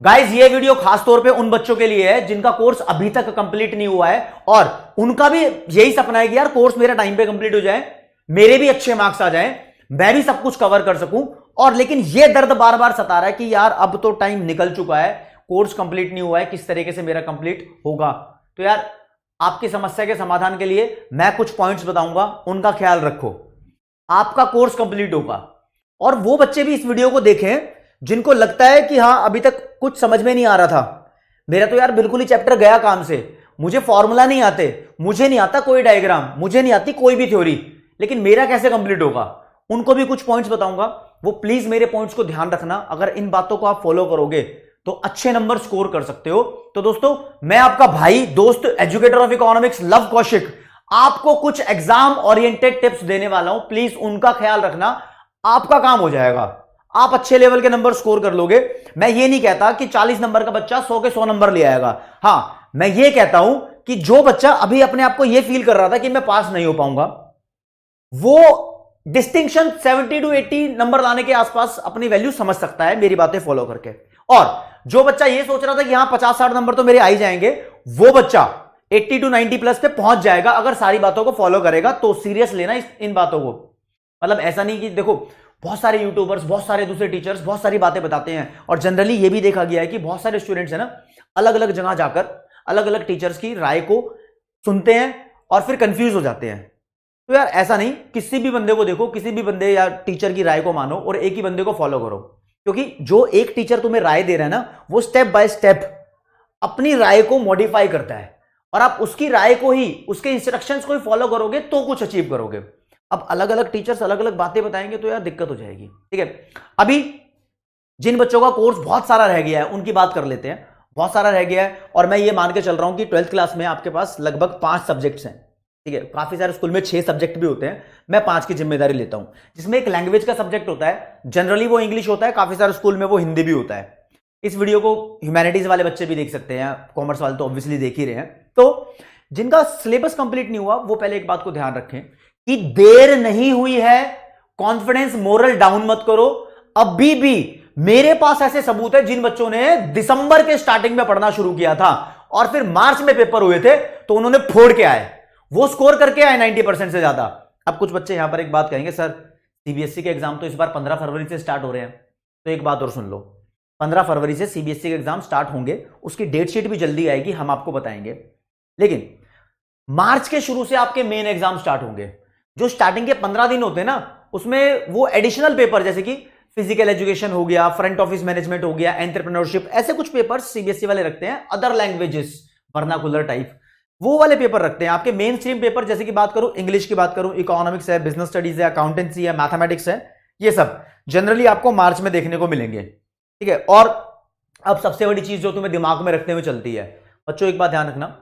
Guys ये video खास तौर पे उन बच्चों के लिए है जिनका कोर्स अभी तक कंप्लीट नहीं हुआ है और उनका भी यही सपना है कि यार कोर्स मेरा टाइम पे कंप्लीट हो जाए, मेरे भी अच्छे मार्क्स आ जाएं, मैं भी सब कुछ कवर कर सकूं। और लेकिन ये दर्द बार बार सता रहा है कि यार अब तो टाइम निकल चुका है, कोर्स कंप्लीट नहीं हुआ है, किस तरीके से मेरा कंप्लीट होगा। तो यार आपकी समस्या के समाधान के लिए मैं कुछ पॉइंट्स बताऊंगा, उनका ख्याल रखो, आपका कोर्स कंप्लीट होगा। और वो बच्चे भी इस वीडियो को देखें जिनको लगता है कि हां अभी तक कुछ समझ में नहीं आ रहा था, मेरा तो यार बिल्कुल ही चैप्टर गया काम से, मुझे फॉर्मूला नहीं आते, मुझे नहीं आता कोई डायग्राम, मुझे नहीं आती कोई भी थ्योरी, लेकिन मेरा कैसे कंप्लीट होगा। उनको भी कुछ पॉइंट्स बताऊंगा, वो प्लीज मेरे पॉइंट्स को ध्यान रखना। अगर इन बातों को आप फॉलो करोगे तो अच्छे नंबर स्कोर कर सकते हो। तो दोस्तों मैं आपका भाई दोस्त educator of economics love Kaushik आपको कुछ एग्जाम ओरिएंटेड टिप्स देने वाला हूं, प्लीज उनका ख्याल रखना, आपका काम हो जाएगा, आप अच्छे लेवल के नंबर स्कोर कर लोगे। मैं ये नहीं कहता कि 40 नंबर का बच्चा 100 के 100 नंबर ले आएगा, हां मैं ये कहता हूं कि जो बच्चा अभी अपने आप को ये फील कर रहा था कि मैं पास नहीं हो पाऊंगा, वो डिस्टिंक्शन 70 to 80 नंबर लाने के आसपास अपनी वैल्यू समझ सकता है मेरी बातें फॉलो करके। और जो बच्चा ये सोच रहा था कि हां 50-60 नंबर तो मेरे आ ही जाएंगे, वो बच्चा 80 to 90 प्लस पे पहुंच जाएगा अगर सारी बातों को फॉलो करेगा। तो सीरियस लेना इन बातों को, मतलब ऐसा नहीं कि देखो बहुत सारे यूट्यूबर्स, बहुत सारे दूसरे टीचर्स बहुत सारी बातें बताते हैं, और जनरली ये भी देखा गया है कि बहुत सारे स्टूडेंट्स है ना अलग अलग जगह जाकर अलग अलग टीचर्स की राय को सुनते हैं और फिर कंफ्यूज हो जाते हैं। तो यार ऐसा नहीं, किसी भी बंदे को देखो, किसी भी बंदे या टीचर की राय को मानो और एक ही बंदे को फॉलो करो, क्योंकि जो एक टीचर तुम्हें राय दे रहा है ना वो स्टेप बाय स्टेप अपनी राय को मॉडिफाई करता है, और आप उसकी राय को ही, उसके इंस्ट्रक्शंस को ही फॉलो करोगे तो कुछ अचीव करोगे। अब अलग अलग टीचर्स अलग अलग बातें बताएंगे तो यार दिक्कत हो जाएगी। ठीक है, अभी जिन बच्चों का कोर्स बहुत सारा रह गया है उनकी बात कर लेते हैं। बहुत सारा रह गया है और मैं ये मान के चल रहा हूं कि 12th क्लास में आपके पास लगभग 5 सब्जेक्ट्स हैं। ठीक है, काफी सारे स्कूल में 6 सब्जेक्ट भी होते हैं, मैं 5 की जिम्मेदारी लेता हूं, जिसमें एक लैंग्वेज का सब्जेक्ट होता है, जनरली वो इंग्लिश होता है, काफी सारे स्कूल में वो हिंदी भी होता है। इस वीडियो को ह्यूमैनिटीज वाले बच्चे भी देख सकते हैं, कॉमर्स वाले तो ऑब्वियसली देख ही रहे हैं। तो जिनका सिलेबस कंप्लीट नहीं हुआ वो पहले एक बात को ध्यान रखें कि देर नहीं हुई है, कॉन्फिडेंस मोरल डाउन मत करो। अभी भी मेरे पास ऐसे सबूत है जिन बच्चों ने दिसंबर के स्टार्टिंग में पढ़ना शुरू किया था और फिर मार्च में पेपर हुए थे तो उन्होंने फोड़ के आए, वो स्कोर करके आए 90% से ज्यादा। अब कुछ बच्चे यहां पर एक बात कहेंगे, सर सीबीएसई के एग्जाम तो इस बार 15 फरवरी से स्टार्ट हो रहे हैं। तो एक बात और सुन लो, 15 फरवरी से सीबीएसई के एग्जाम स्टार्ट होंगे, उसकी डेट शीट भी जल्दी आएगी, हम आपको बताएंगे। लेकिन मार्च के शुरू से आपके मेन एग्जाम स्टार्ट होंगे। जो स्टार्टिंग के 15 दिन होते हैं ना उसमें वो एडिशनल पेपर जैसे कि फिजिकल एजुकेशन हो गया, फ्रंट ऑफिस मैनेजमेंट हो गया, एंटरप्रेन्योरशिप, ऐसे कुछ पेपर सीबीएसई वाले रखते हैं, अदर लैंग्वेजेस वर्नाकुलर टाइप, वो वाले पेपर रखते हैं। आपके मेन स्ट्रीम पेपर जैसे कि बात करूं, इंग्लिश की बात करूं, इकोनॉमिक्स है, बिजनेस स्टडीज है, अकाउंटेंसी है, मैथमेटिक्स है, ये सब जनरली आपको मार्च में देखने को मिलेंगे। ठीक है, और अब सबसे बड़ी चीज जो तुम्हें दिमाग में रखते हुए चलती है, बच्चों एक बात ध्यान रखना,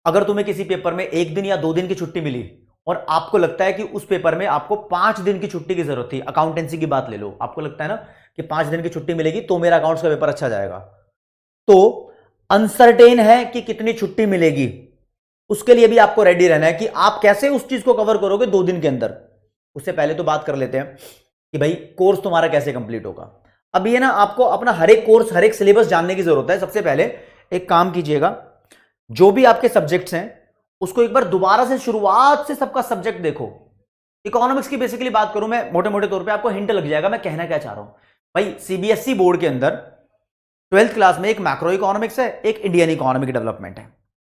अगर तुम्हें किसी पेपर में 1 दिन या 2 दिन की छुट्टी मिली और आपको लगता है कि उस पेपर में आपको 5 दिन की छुट्टी की जरूरत थी, अकाउंटेंसी की बात ले लो, आपको लगता है ना कि 5 दिन की छुट्टी मिलेगी तो मेरा अकाउंट्स का पेपर अच्छा जाएगा, तो अनसर्टेन है कि कितनी छुट्टी मिलेगी, उसके लिए भी आपको रेडी रहना है कि आप कैसे उस चीज को कवर करोगे 2 दिन के अंदर। उससे पहले तो बात कर लेते हैं कि भाई कोर्स तुम्हारा कैसे कंप्लीट होगा। अब ये ना आपको अपना हर एक कोर्स, हर एक सिलेबस जानने की जरूरत है। सबसे पहले एक काम कीजिएगा, जो भी आपके सब्जेक्ट्स हैं उसको एक बार दोबारा से शुरुआत से सबका सब्जेक्ट देखो। इकोनॉमिक्स की बेसिकली बात करूं मैं मोटे मोटे तौर पे, आपको हिंट लग जाएगा मैं कहना क्या चाह रहा हूं। भाई सीबीएसई बोर्ड के अंदर 12th क्लास में एक मैक्रो इकोनॉमिक्स है, एक इंडियन इकोनॉमिक डेवलपमेंट है।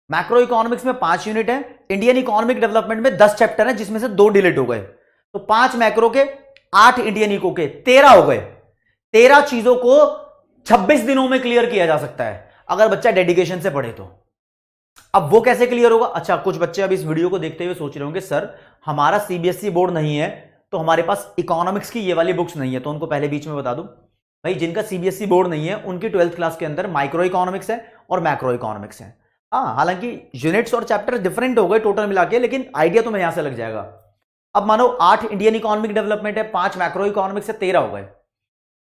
मैक्रो इकोनॉमिक्स में 5 यूनिट है, इंडियन इकोनॉमिक डेवलपमेंट में 10 चैप्टर है जिसमें से 2 डिलीट हो गए, तो 5 मैक्रो के, 8 इंडियन इको के, 13 हो गए। 13 चीजों को 26 दिनों में क्लियर किया जा सकता है अगर बच्चा डेडिकेशन से पढ़े तो। अब वो कैसे क्लियर होगा? अच्छा, कुछ बच्चे अब इस वीडियो को देखते हुए सोच रहे होंगे सर हमारा सीबीएसई बोर्ड नहीं है तो हमारे पास इकोनॉमिक्स की ये वाली बुक्स नहीं है। तो उनको पहले बीच में बता दूं, भाई जिनका सीबीएसई बोर्ड नहीं है उनकी 12th क्लास के अंदर माइक्रो इकोनॉमिक्स है और मैक्रो इकोनॉमिक्स है। हाँ, हालांकि यूनिट्स और चैप्टर डिफरेंट हो गए टोटल मिला के, लेकिन आइडिया तुम्हें यहां से लग जाएगा। अब मानो 8 इंडियन इकोनॉमिक डेवलपमेंट है, 5 मैक्रो इकोनॉमिक्स है, 13 हो गए।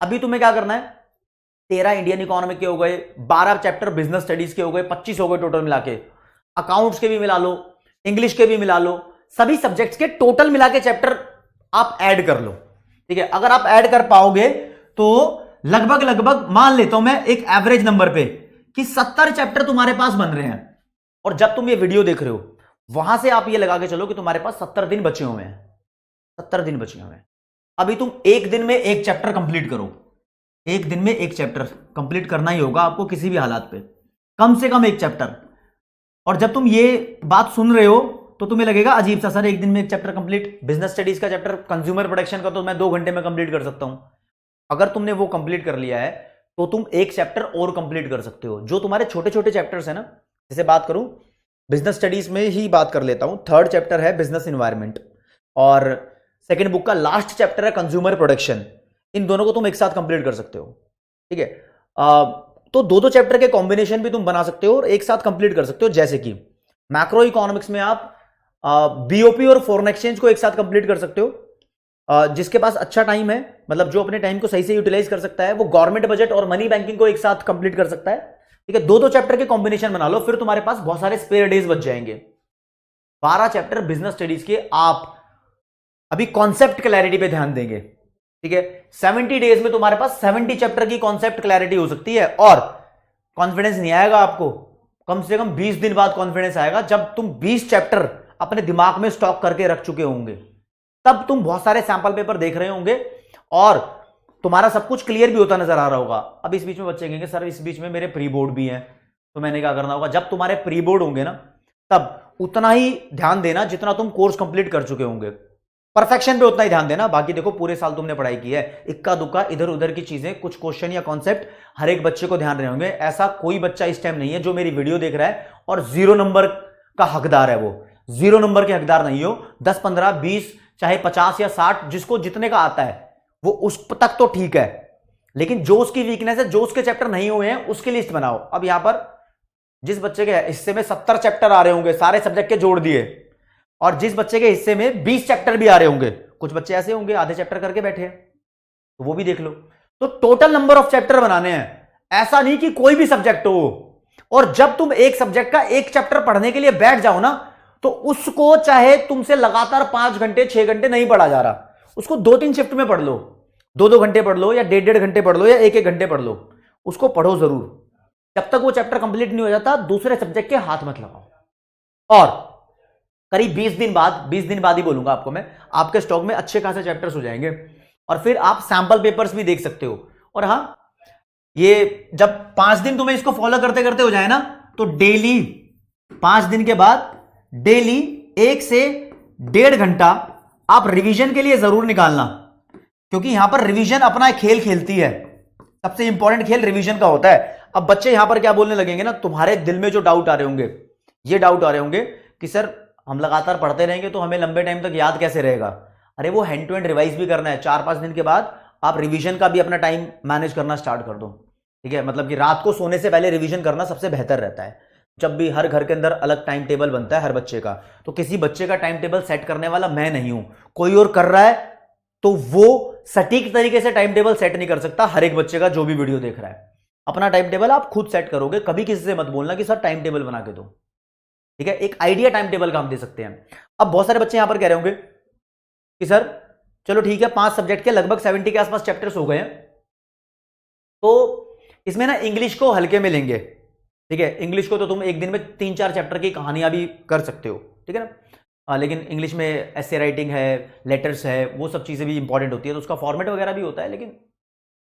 अभी तुम्हें क्या करना है, 13 इंडियन इकोनॉमिक के हो गए, 12 चैप्टर बिजनेस स्टडीज के हो गए, 25 हो गए टोटल मिला के। अकाउंट्स के भी मिला लो, इंग्लिश के भी मिला लो, सभी सब्जेक्ट्स के टोटल मिला के चैप्टर आप ऐड कर लो। ठीक है, अगर आप ऐड कर पाओगे तो लगभग लगभग मान लेता हूं मैं एक एवरेज नंबर पे कि 70 चैप्टर तुम्हारे पास बन रहे हैं, और जब तुम ये वीडियो देख रहे हो वहां से आप ये लगा के चलो कि तुम्हारे पास 70 दिन बचे हुए हैं, 70 दिन बचे हुए हैं। अभी तुम एक दिन में एक चैप्टर कंप्लीट करो, एक दिन में एक चैप्टर कंप्लीट करना ही होगा आपको किसी भी हालात पे, कम से कम एक चैप्टर। और जब तुम ये बात सुन रहे हो तो तुम्हें लगेगा अजीब सा, सर एक दिन में एक चैप्टर कंप्लीट, बिजनेस स्टडीज का चैप्टर, कंज्यूमर प्रोडक्शन का तो मैं 2 घंटे में कंप्लीट कर सकता हूं। अगर तुमने वो कंप्लीट कर लिया है तो तुम एक चैप्टर और कंप्लीट कर सकते हो। जो तुम्हारे छोटे छोटे चैप्टर्स है ना, जैसे बात करूं बिजनेस स्टडीज में ही बात कर लेता हूं, 3rd चैप्टर है बिजनेस एनवायरनमेंट और 2nd बुक का लास्ट चैप्टर है कंज्यूमर प्रोडक्शन। इन दोनों को तुम एक साथ कंप्लीट कर सकते हो, ठीक है। तो 2-2 चैप्टर के कॉम्बिनेशन भी तुम बना सकते हो और एक साथ कंप्लीट कर सकते हो। जैसे कि मैक्रो इकोनॉमिक्स में आप बीओपी और फॉरेन एक्सचेंज को एक साथ कंप्लीट कर सकते हो। जिसके पास अच्छा टाइम है, मतलब जो अपने टाइम को सही से यूटिलाइज कर सकता है, वो गवर्नमेंट बजट और मनी बैंकिंग को एक साथ कंप्लीट कर सकता है, ठीक है। 2-2 चैप्टर के कॉम्बिनेशन बना लो, फिर तुम्हारे पास बहुत सारे स्पेयर डेज बच जाएंगे। 12 चैप्टर बिजनेस स्टडीज के आप अभी कॉन्सेप्ट क्लैरिटी पे ध्यान देंगे, ठीक है। 70 डेज में तुम्हारे पास 70 चैप्टर की कॉन्सेप्ट क्लैरिटी हो सकती है। और कॉन्फिडेंस नहीं आएगा आपको, कम से कम 20 दिन बाद कॉन्फिडेंस आएगा, जब तुम 20 चैप्टर अपने दिमाग में स्टॉक करके रख चुके होंगे। तब तुम बहुत सारे सैंपल पेपर देख रहे होंगे और तुम्हारा सब कुछ क्लियर भी होता नजर आ रहा होगा। अब इस बीच में बच्चे कहेंगे सर इस बीच में मेरे प्री बोर्ड भी हैं, तो मैंने क्या करना होगा? जब तुम्हारे प्री बोर्ड होंगे ना, तब उतना ही ध्यान देना जितना तुम कोर्स कंप्लीट कर चुके होंगे। परफेक्शन पे उतना ही ध्यान देना, बाकी देखो पूरे साल तुमने पढ़ाई की है, इक्का दुक्का इधर उधर की चीजें, कुछ क्वेश्चन या कॉन्सेप्ट हर एक बच्चे को ध्यान रहे होंगे। ऐसा कोई बच्चा इस टाइम नहीं है जो मेरी वीडियो देख रहा है और 0 नंबर का हकदार है। वो 0 नंबर के हकदार नहीं हो। 10, 15, 20, चाहे 50 या 60, जिसको जितने का आता है वो उस तक तो ठीक है, लेकिन जो उसकी वीकनेस है, जो उसके चैप्टर नहीं हुए हैं, उसकी लिस्ट बनाओ। अब यहां पर जिस बच्चे के हिस्से में 70 चैप्टर आ रहे होंगे, सारे सब्जेक्ट के जोड़ दिए, और जिस बच्चे के हिस्से में 20 चैप्टर भी आ रहे होंगे, कुछ बच्चे ऐसे होंगे आधे चैप्टर करके बैठे हैं, तो वो भी देख लो। तो टोटल नंबर ऑफ चैप्टर बनाने हैं, ऐसा नहीं कि कोई भी सब्जेक्ट हो। और जब तुम एक सब्जेक्ट का एक चैप्टर पढ़ने के लिए बैठ जाओ ना, तो उसको चाहे तुमसे लगातार 5 घंटे 6 घंटे नहीं पढ़ा जा रहा, उसको 2-3 शिफ्ट में पढ़ लो, 2-2 घंटे पढ़ लो या 1.5 घंटे पढ़ लो या 1-1 घंटे पढ़ लो, उसको पढ़ो जरूर। जब तक वो चैप्टर कंप्लीट नहीं हो जाता, दूसरे सब्जेक्ट के हाथ मत लगाओ। और करीब 20 दिन बाद ही बोलूंगा आपको मैं, आपके स्टॉक में अच्छे खासे चैप्टर्स हो जाएंगे। और फिर आप सैंपल पेपर्स भी देख सकते हो। और हां, ये जब 5 दिन तुम्हें इसको फॉलो करते करते हो जाए ना, तो डेली 5 दिन के बाद डेली 1 से 1.5 घंटा आप रिवीजन के लिए जरूर निकालना, क्योंकि यहां पर रिवीजन अपना एक खेल खेलती है। सबसे इंपॉर्टेंट खेल रिवीजन का होता है। अब बच्चे यहां पर क्या बोलने लगेंगे ना, तुम्हारे दिल में जो डाउट आ रहे होंगे, ये डाउट आ रहे होंगे कि सर हम लगातार पढ़ते रहेंगे तो हमें लंबे टाइम तक याद कैसे रहेगा? अरे वो हैंड टू हैंड रिवाइज भी करना है। 4-5 दिन के बाद आप रिवीजन का भी अपना टाइम मैनेज करना स्टार्ट कर दो, ठीक है। मतलब कि रात को सोने से पहले रिवीजन करना सबसे बेहतर रहता है। जब भी हर घर के अंदर अलग टाइम टेबल बनता है हर बच्चे का, तो किसी बच्चे का टाइम टेबल सेट करने वाला मैं नहीं हूं, कोई और कर रहा है, तो वो सटीक तरीके से टाइम टेबल सेट नहीं कर सकता। हर एक बच्चे का जो भी वीडियो देख रहा है, अपना टाइम टेबल आप खुद सेट करोगे। कभी किसी से मत बोलना कि सर टाइम टेबल बना के दो, ठीक है। एक आइडिया टाइम टेबल का हम दे सकते हैं। अब बहुत सारे बच्चे यहां पर कह रहे होंगे कि सर चलो ठीक है, 5 सब्जेक्ट के लगभग 70 के आसपास चैप्टर्स हो गए हैं, तो इसमें ना इंग्लिश को हल्के में लेंगे, ठीक है। इंग्लिश को तो तुम एक दिन में 3-4 चैप्टर की कहानियां भी कर सकते हो, ठीक है ना। लेकिन इंग्लिश में एसे राइटिंग है, लेटर्स है, वो सब चीज़ें भी इंपॉर्टेंट होती है, तो उसका फॉर्मेट वगैरह भी होता है। लेकिन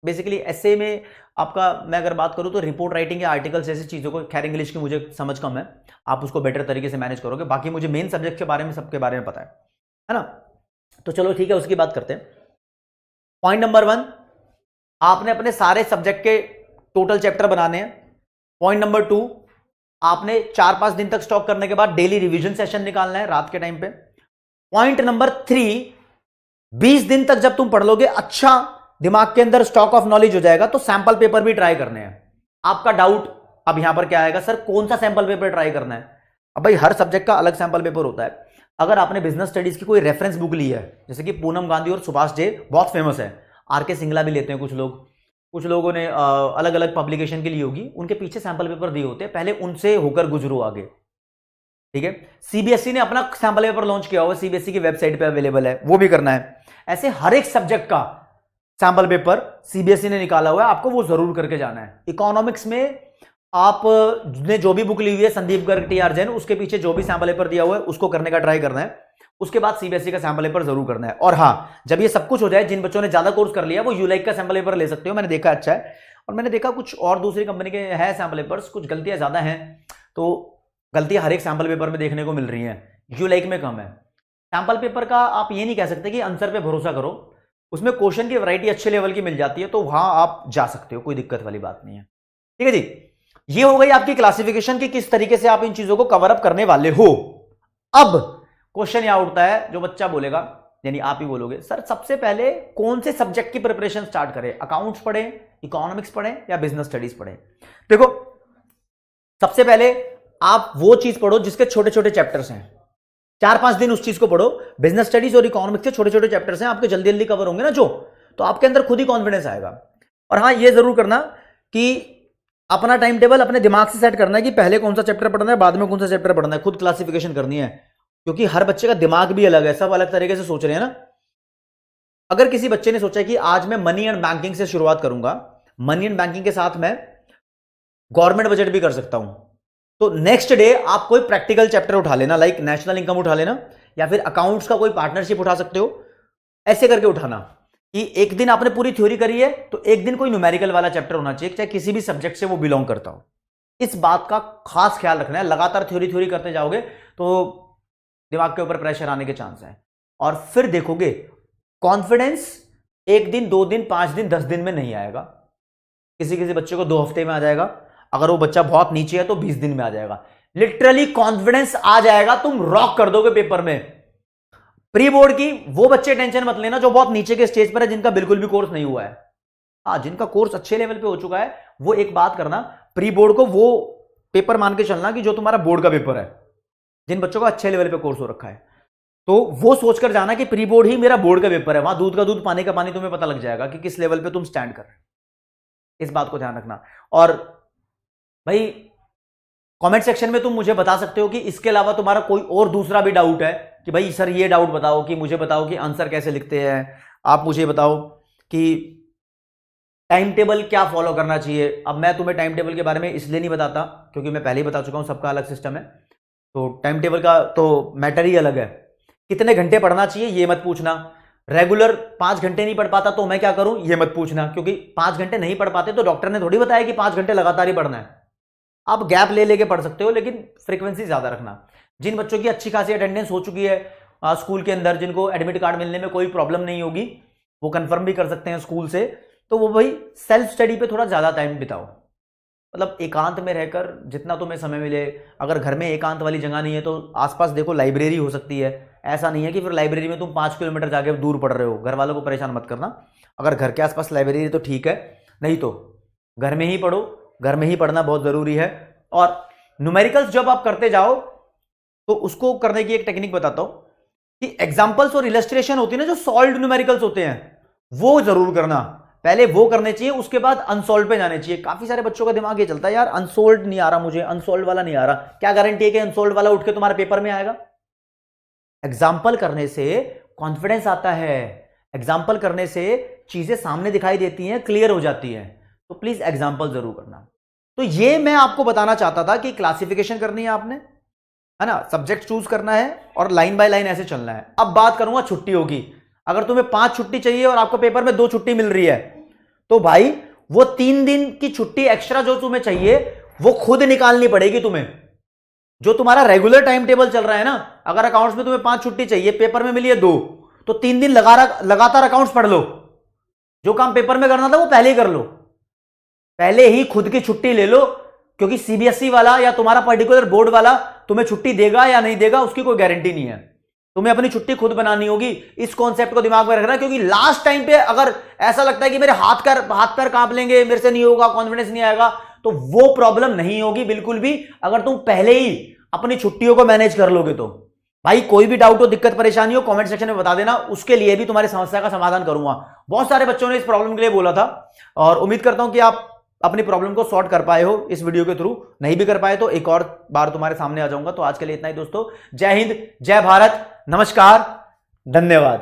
बेसिकली एसे में आपका, मैं अगर बात करूं तो रिपोर्ट राइटिंग या आर्टिकल्स जैसी चीज़ों को, खैर इंग्लिश की मुझे समझ कम है, आप उसको बेटर तरीके से मैनेज करोगे। बाकी मुझे मेन सब्जेक्ट के बारे में, सबके बारे में पता है ना। तो चलो ठीक है, उसकी बात करते हैं। पॉइंट नंबर 1, आपने अपने सारे सब्जेक्ट के टोटल चैप्टर बनाने हैं। पॉइंट नंबर 2, आपने 4-5 दिन तक स्टॉक करने के बाद डेली रिवीजन सेशन निकालना है रात के टाइम पे। पॉइंट नंबर 3, 20 दिन तक जब तुम पढ़ लोगे, अच्छा दिमाग के अंदर स्टॉक ऑफ नॉलेज हो जाएगा, तो सैंपल पेपर भी ट्राई करने हैं। आपका डाउट अब यहां पर क्या आएगा, सर कौन सा सैंपल पेपर ट्राई करना है? अब भाई हर सब्जेक्ट का अलग सैंपल पेपर होता है। अगर आपने बिजनेस स्टडीज की कोई रेफरेंस बुक ली है, जैसे कि पूनम गांधी और सुभाष डे बहुत फेमस है, आर.के. सिंगला भी लेते हैं कुछ लोगों ने अलग अलग पब्लिकेशन के लिए होगी, उनके पीछे सैंपल पेपर दिए होते हैं, पहले उनसे होकर गुजरो आगे, ठीक है। सीबीएसई ने अपना सैंपल पेपर लॉन्च किया हुआ, सीबीएसई की वेबसाइट पे अवेलेबल है, वो भी करना है। ऐसे हर एक सब्जेक्ट का सैंपल पेपर सीबीएसई ने निकाला हुआ है, आपको वो जरूर करके जाना है। इकोनॉमिक्स में आप ने जो भी बुक ली हुई है संदीप गर्ग टीआर जैन, उसके पीछे जो भी सैंपल पेपर दिया हुआ है उसको करने का ट्राई करना है। उसके बाद सीबीएसई का सैंपल पेपर जरूर करना है। और हाँ, जब ये सब कुछ हो जाए, जिन बच्चों ने ज्यादा कोर्स कर लिया वो यूलाइक का सैंपल पेपर ले सकते हो, मैंने देखा अच्छा है। और मैंने देखा कुछ और दूसरी कंपनी के हैं सैंपल पेपर्स, कुछ गलतियां ज्यादा हैं, तो गलतियां हर एक सैंपल पेपर में देखने को मिल रही हैं, यूलाइक में कम है। सैंपल पेपर का आप ये नहीं कह सकते कि आंसर पे भरोसा करो, उसमें क्वेश्चन की वैरायटी अच्छे लेवल की मिल जाती है, तो वहां आप जा सकते हो, कोई दिक्कत वाली बात नहीं है। ठीक है जी, ये हो गई आपकी क्लासिफिकेशन की किस तरीके से आप इन चीजों को कवर अप करने वाले हो। अब क्वेश्चन यहां उठता है, जो बच्चा बोलेगा, यानी आप ही बोलोगे, सर सबसे पहले कौन से सब्जेक्ट की प्रिपरेशन स्टार्ट करें, अकाउंट्स पढ़ें, इकोनॉमिक्स पढ़ें या बिजनेस स्टडीज पढ़ें? देखो, सबसे पहले आप वो चीज पढ़ो जिसके छोटे छोटे चैप्टर्स हैं, 4-5 दिन उस चीज को पढ़ो। बिजनेस स्टडीज और इकोनॉमिक्स के छोटे छोटे चैप्टर्स हैं, आपके जल्दी जल्दी कवर होंगे ना जो, तो आपके अंदर खुद ही कॉन्फिडेंस आएगा। और हाँ, ये जरूर करना कि अपना टाइम टेबल अपने दिमाग से सेट करना है कि पहले कौन सा चैप्टर पढ़ना है, बाद में कौन सा चैप्टर पढ़ना है, खुद क्लासिफिकेशन करनी है, क्योंकि हर बच्चे का दिमाग भी अलग है, सब अलग तरीके से सोच रहे हैं ना। अगर किसी बच्चे ने सोचा कि आज मैं मनी एंड बैंकिंग से शुरुआत करूंगा, मनी एंड बैंकिंग के साथ मैं गवर्नमेंट बजट भी कर सकता हूं, तो नेक्स्ट डे आप कोई प्रैक्टिकल चैप्टर उठा लेना, लाइक नेशनल इनकम उठा लेना, या फिर अकाउंट्स का कोई पार्टनरशिप उठा सकते हो। ऐसे करके उठाना कि एक दिन आपने पूरी थ्योरी करी है तो एक दिन कोई न्यूमेरिकल वाला चैप्टर होना चाहिए, चाहे किसी भी सब्जेक्ट से वो बिलोंग करता हो। इस बात का खास ख्याल रखना है। लगातार थ्योरी करते जाओगे तो दिमाग के ऊपर प्रेशर आने के चांस है, और फिर देखोगे कॉन्फिडेंस 1 दिन 2 दिन 5 दिन 10 दिन में नहीं आएगा। किसी किसी बच्चे को 2 हफ्ते में आ जाएगा, अगर वो बच्चा बहुत नीचे है तो 20 दिन में आ जाएगा। लिटरली कॉन्फिडेंस आ जाएगा, तुम रॉक कर दोगे पेपर में। प्री बोर्ड की वो बच्चे टेंशन मत लेना जो बहुत नीचे के स्टेज पर है, जिनका बिल्कुल भी कोर्स नहीं हुआ है। हाँ, जिनका कोर्स अच्छे लेवल पे हो चुका है, वो एक बात करना, प्री बोर्ड को वो पेपर मान के चलना कि जो तुम्हारा बोर्ड का पेपर है। जिन बच्चों का अच्छे लेवल पे कोर्स हो रखा है, तो वो सोचकर जाना कि प्री बोर्ड ही मेरा बोर्ड का पेपर है। वहां दूध का दूध पानी का पानी तुम्हें पता लग जाएगा कि किस लेवल पे तुम स्टैंड कर रहे हो। इस बात को ध्यान रखना। और भाई, कमेंट सेक्शन में तुम मुझे बता सकते हो कि इसके अलावा तुम्हारा कोई और दूसरा भी डाउट है, कि भाई सर ये डाउट बताओ, कि मुझे बताओ कि आंसर कैसे लिखते हैं, आप मुझे बताओ कि टाइम टेबल क्या फॉलो करना चाहिए। अब मैं तुम्हें टाइम टेबल के बारे में इसलिए नहीं बताता क्योंकि मैं पहले ही बता चुका हूं, सबका अलग सिस्टम है, तो टाइम टेबल का तो मैटर ही अलग है। कितने घंटे पढ़ना चाहिए ये मत पूछना, रेगुलर 5 घंटे नहीं पढ़ पाता तो मैं क्या करूं ये मत पूछना, क्योंकि 5 घंटे नहीं पढ़ पाते तो डॉक्टर ने थोड़ी बताया कि 5 घंटे लगातार ही पढ़ना है। आप गैप ले लेके पढ़ सकते हो, लेकिन फ्रीक्वेंसी ज्यादा रखना। जिन बच्चों की अच्छी खासी अटेंडेंस हो चुकी है स्कूल के अंदर, जिनको एडमिट कार्ड मिलने में कोई प्रॉब्लम नहीं होगी, वो कंफर्म भी कर सकते हैं स्कूल से, तो वो भाई सेल्फ स्टडी पे थोड़ा ज्यादा टाइम बिताओ। मतलब एकांत में रहकर जितना तुम्हें समय मिले। अगर घर में एकांत वाली जगह नहीं है तो आसपास देखो लाइब्रेरी हो सकती है। ऐसा नहीं है कि फिर लाइब्रेरी में तुम 5 किलोमीटर जाके दूर पढ़ रहे हो। घर वालों को परेशान मत करना। अगर घर के आसपास लाइब्रेरी तो ठीक है, नहीं तो घर में ही पढ़ो। घर में ही पढ़ना बहुत जरूरी है। और न्यूमेरिकल्स जब आप करते जाओ तो उसको करने की एक टेक्निक बताता हूं कि एग्जांपल्स और इलस्ट्रेशन होती है ना, जो सॉल्व्ड न्यूमेरिकल्स होते हैं, वो जरूर करना। पहले वो करने चाहिए, उसके बाद अनसॉल्व पे जाने चाहिए। काफी सारे बच्चों का दिमाग ये चलता है, यार अनसॉल्व नहीं आ रहा मुझे, अनसॉल्व वाला नहीं आ रहा। क्या गारंटी है कि अनसॉल्व वाला उठ के तुम्हारे पेपर में आएगा? एग्जाम्पल करने से कॉन्फिडेंस आता है। एग्जाम्पल करने से चीजें सामने दिखाई देती हैं, क्लियर हो जाती है। तो प्लीज एग्जाम्पल जरूर करना। तो ये मैं आपको बताना चाहता था कि क्लासिफिकेशन करनी है आपने, है ना, सब्जेक्ट चूज करना है और लाइन बाय लाइन ऐसे चलना है। अब बात करूंगा छुट्टियों की। अगर तुम्हें 5 छुट्टी चाहिए और आपको पेपर में 2 छुट्टी मिल रही है, तो भाई वो 3 दिन की छुट्टी एक्स्ट्रा जो तुम्हें चाहिए वो खुद निकालनी पड़ेगी तुम्हें। जो तुम्हारा रेगुलर टाइम टेबल चल रहा है ना, अगर अकाउंट्स में तुम्हें 5 छुट्टी चाहिए, पेपर में मिली है 2, तो 3 दिन लगातार अकाउंट्स पढ़ लो। जो काम पेपर में करना था वो पहले ही कर लो। पहले ही खुद की छुट्टी ले लो, क्योंकि सीबीएसई वाला या तुम्हारा पर्टिकुलर बोर्ड वाला तुम्हें छुट्टी देगा या नहीं देगा उसकी कोई गारंटी नहीं है। तुम्हें अपनी छुट्टी खुद बनानी होगी। इस कॉन्सेप्ट को दिमाग में रखना, क्योंकि लास्ट टाइम पे अगर ऐसा लगता है कि मेरे हाथ पैर कांप लेंगे, मेरे से नहीं होगा, कॉन्फिडेंस नहीं आएगा, तो वो प्रॉब्लम नहीं होगी बिल्कुल भी, अगर तुम पहले ही अपनी छुट्टियों को मैनेज कर लोगे तो। भाई कोई भी डाउट हो, दिक्कत परेशानी हो, कमेंट सेक्शन में बता देना, उसके लिए भी तुम्हारी समस्या का समाधान करूंगा। बहुत सारे बच्चों ने इस प्रॉब्लम के लिए बोला था और उम्मीद करता हूं कि आप अपनी प्रॉब्लम को सॉर्ट कर पाए हो इस वीडियो के थ्रू। नहीं भी कर पाए तो एक और बार तुम्हारे सामने आ जाऊंगा। तो आज के लिए इतना ही दोस्तों। जय हिंद, जय भारत, नमस्कार, धन्यवाद।